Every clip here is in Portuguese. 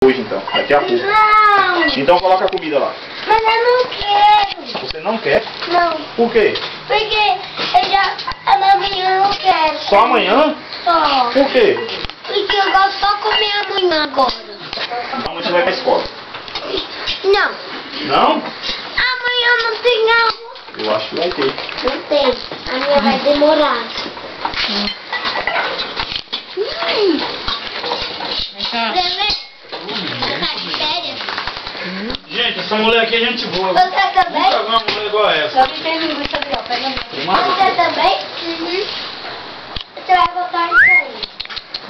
Hoje então, daqui a pouco. Não. Então coloca a comida lá. Mas eu não quero. Você não quer? Não. Por quê? Porque amanhã eu não quero. Só amanhã? Só. Por quê? Porque eu gosto só de comer amanhã agora. Amanhã você vai pra escola. Não. Não? Amanhã não tem aula. Eu acho que vai ter. Não tem. A minha vai demorar. Gente, essa mulher aqui é gente boa. Você também? Nunca vi uma mulher igual a essa. Você também? Uhum. Você vai botar isso aí.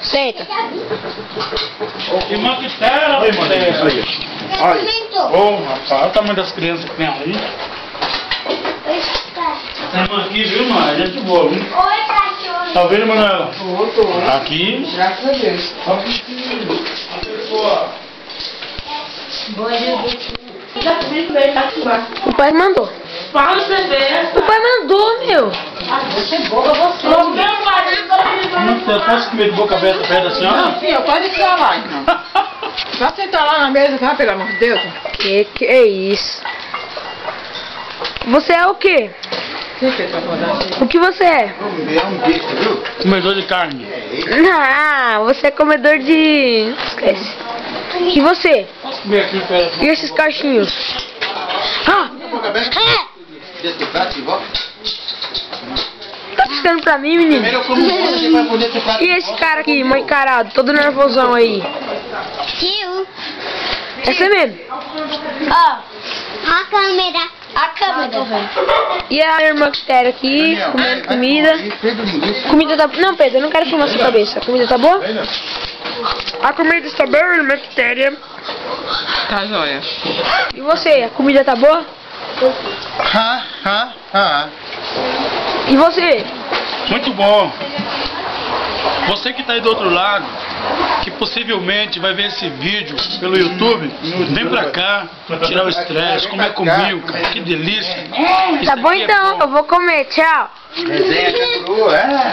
Senta. Que maquitera, Aí, mano, isso aí. Olha. Ô, rapaz, olha o tamanho das crianças que tem ali. Essa irmã aqui, viu, mano? É gente boa, viu? Oi, cachorro. Tá vendo, Manuela? Tô. Aqui. Graças a Deus. A pessoa. O pai mandou. Fala pra ver. O pai mandou, meu. Você é boa, você. O meu marido tá Eu posso comer de boca aberta perto da senhora? Filha, pode ficar lá, então. Vai sentar lá na mesa, tá? Pelo amor de Deus. Que é isso? Você é o quê? Quem fez pra acordar? O que você é? Comedor de carne. Ah, você é comedor de... Esquece. E você? Posso comer aqui perto? E esses cachinhos? Ah! Tá piscando pra mim, menino? E esse cara aqui, mal encarado, todo nervosão aí? Tio. É você mesmo? Ó. A câmera. A câmera. E a irmã Quitéria aqui, comendo comida. Comida tá... Não, Pedro, eu não quero filmar sua cabeça. A comida tá boa? A comida está boa, irmã Quitéria. Tá joia. E você, a comida tá boa? E você? Muito bom. Você que está aí do outro lado, que possivelmente vai ver esse vídeo pelo YouTube, vem pra cá, tirar o estresse, comer comigo, cara, que delícia. Tá bom então, eu vou comer, tchau. Resenha, canguru, é?